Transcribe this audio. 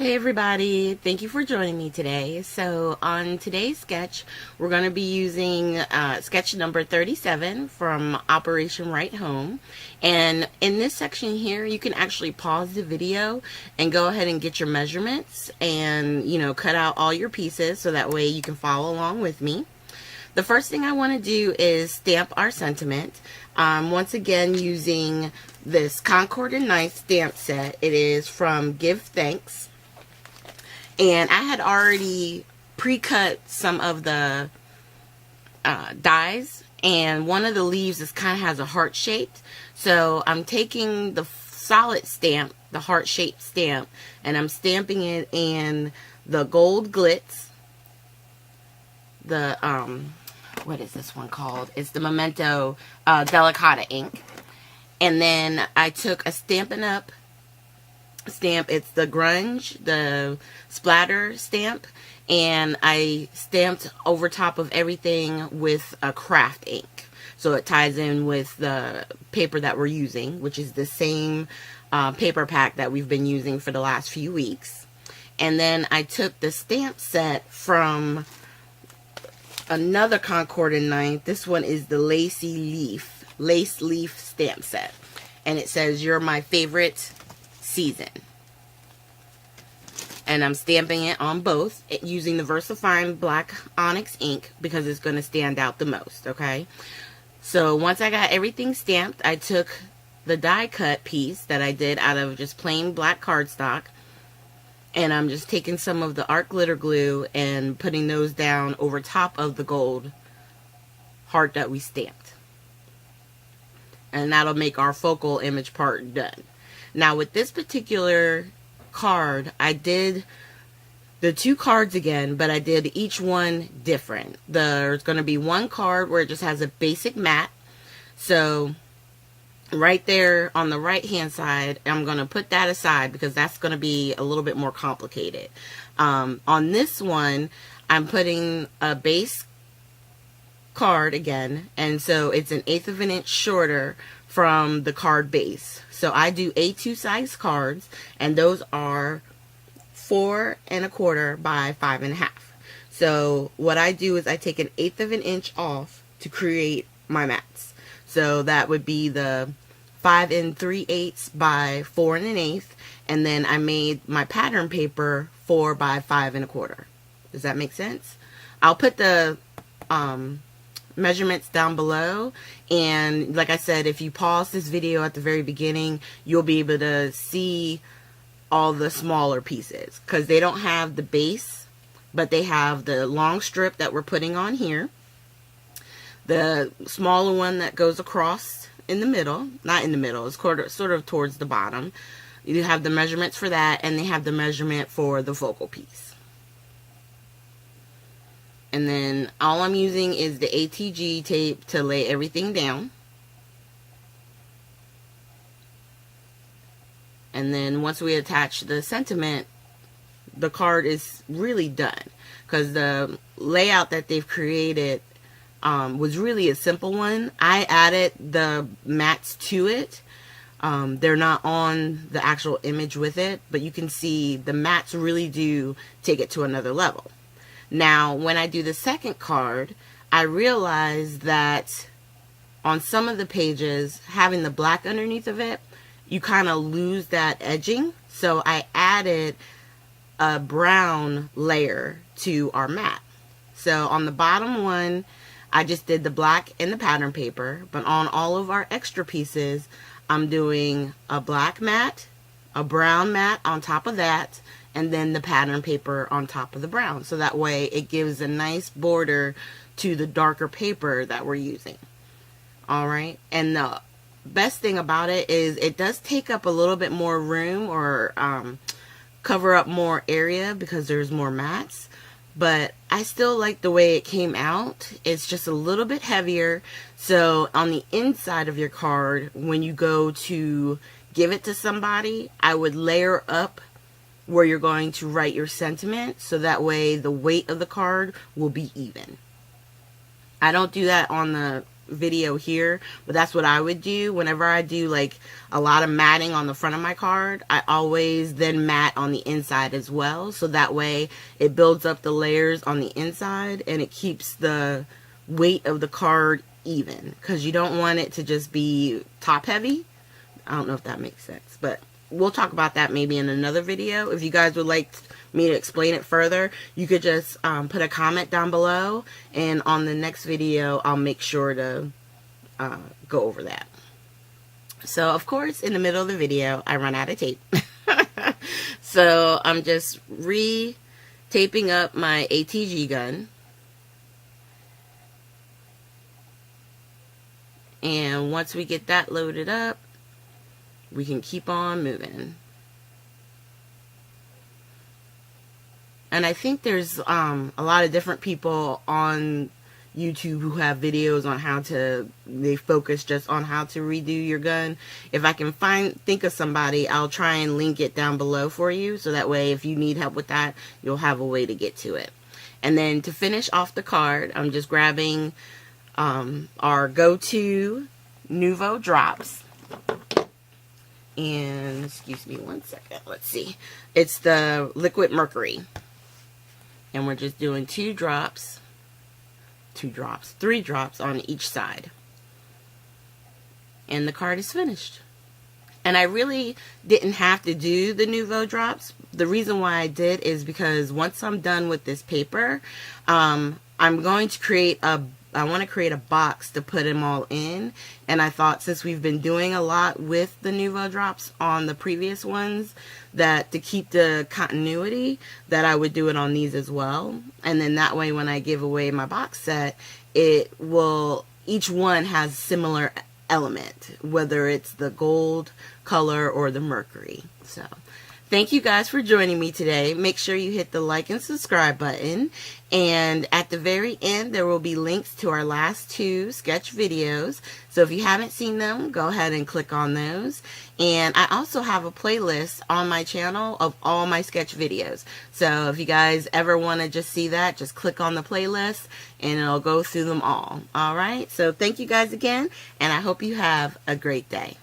Hey everybody, thank you for joining me today. So on today's sketch, we're going to be using sketch number 37 from Operation Right Home. And in this section here, you can actually pause the video and go ahead and get your measurements and, cut out all your pieces so that way you can follow along with me. The first thing I want to do is stamp our sentiment. Once again, using this Concord and Nice stamp set. It is from Give Thanks. And I had already pre-cut some of the dies, and one of the leaves is kind of has a heart shaped. So I'm taking the solid stamp, the heart shaped stamp, and I'm stamping it in the gold glitz. The what is this one called? It's the Memento Delicata ink. And then I took a Stampin' Up! Stamp. It's the grunge, the splatter stamp, and I stamped over top of everything with a craft ink, so it ties in with the paper that we're using, which is the same paper pack that we've been using for the last few weeks. And then I took the stamp set from another Concord and Nice. This one is the lace leaf stamp set, and it says "You're my favorite season." And I'm stamping it on both using the VersaFine black onyx ink because it's going to stand out the most, okay? So once I got everything stamped, I took the die cut piece that I did out of just plain black cardstock, and I'm just taking some of the art glitter glue and putting those down over top of the gold heart that we stamped. And that'll make our focal image part done. Now with this particular card, I did the two cards again, but I did each one different. There's going to be one card where it just has a basic matte. So right there on the right hand side, I'm going to put that aside because that's going to be a little bit more complicated. On this one, I'm putting a base card again, and so it's an 1/8 of an inch shorter from the card base. So I do A2 size cards, and those are 4 1/4 by 5 1/2. So what I do is I take an 1/8 of an inch off to create my mats. So that would be the 5 3/8 by 4 1/8, and then I made my pattern paper 4 by 5 1/4. Does that make sense? I'll put the measurements down below, and like I said, if you pause this video at the very beginning, you'll be able to see all the smaller pieces because they don't have the base, but they have the long strip that we're putting on here, the smaller one that goes across in the middle, not in the middle, it's sort of towards the bottom. You have the measurements for that, and they have the measurement for the focal piece. And then all I'm using is the ATG tape to lay everything down. And then once we attach the sentiment, the card is really done. Because the layout that they've created was really a simple one. I added the mats to it. They're not on the actual image with it, but you can see the mats really do take it to another level. Now, when I do the second card, I realize that on some of the pages, having the black underneath of it, you kind of lose that edging. So I added a brown layer to our mat. So on the bottom one, I just did the black and the pattern paper. But on all of our extra pieces, I'm doing a black mat, a brown mat on top of that, and then the pattern paper on top of the brown. So that way it gives a nice border to the darker paper that we're using. Alright, and the best thing about it is it does take up a little bit more room, or cover up more area because there's more mats. But I still like the way it came out. It's just a little bit heavier. So on the inside of your card, when you go to give it to somebody, I would layer up where you're going to write your sentiment, so that way the weight of the card will be even. I don't do that on the video here, but that's what I would do. Whenever I do like a lot of matting on the front of my card, I always then mat on the inside as well. So that way it builds up the layers on the inside and it keeps the weight of the card even, because you don't want it to just be top heavy. I don't know if that makes sense, but we'll talk about that maybe in another video. If you guys would like me to explain it further, you could just put a comment down below, and on the next video I'll make sure to go over that. So of course in the middle of the video I run out of tape. So I'm just re-taping up my ATG gun. And once we get that loaded up, we can keep on moving. And I think there's a lot of different people on YouTube who have videos on how to, they focus just on how to redo your gun. If I can think of somebody, I'll try and link it down below for you, so that way if you need help with that, you'll have a way to get to it. And then to finish off the card, I'm just grabbing our go-to Nouveau drops. And excuse me one second, let's see, it's the liquid mercury, and we're just doing 3 drops on each side, and the card is finished. And I really didn't have to do the Nouveau drops. The reason why I did is because once I'm done with this paper, I'm going to I want to create a box to put them all in, and I thought since we've been doing a lot with the Nouveau drops on the previous ones, that to keep the continuity, that I would do it on these as well. And then that way when I give away my box set, it will, each one has similar element, whether it's the gold color or the mercury. So thank you guys for joining me today. Make sure you hit the like and subscribe button. And at the very end, there will be links to our last 2 sketch videos. So if you haven't seen them, go ahead and click on those. And I also have a playlist on my channel of all my sketch videos. So if you guys ever want to just see that, just click on the playlist and it'll go through them all. All right. So thank you guys again, and I hope you have a great day.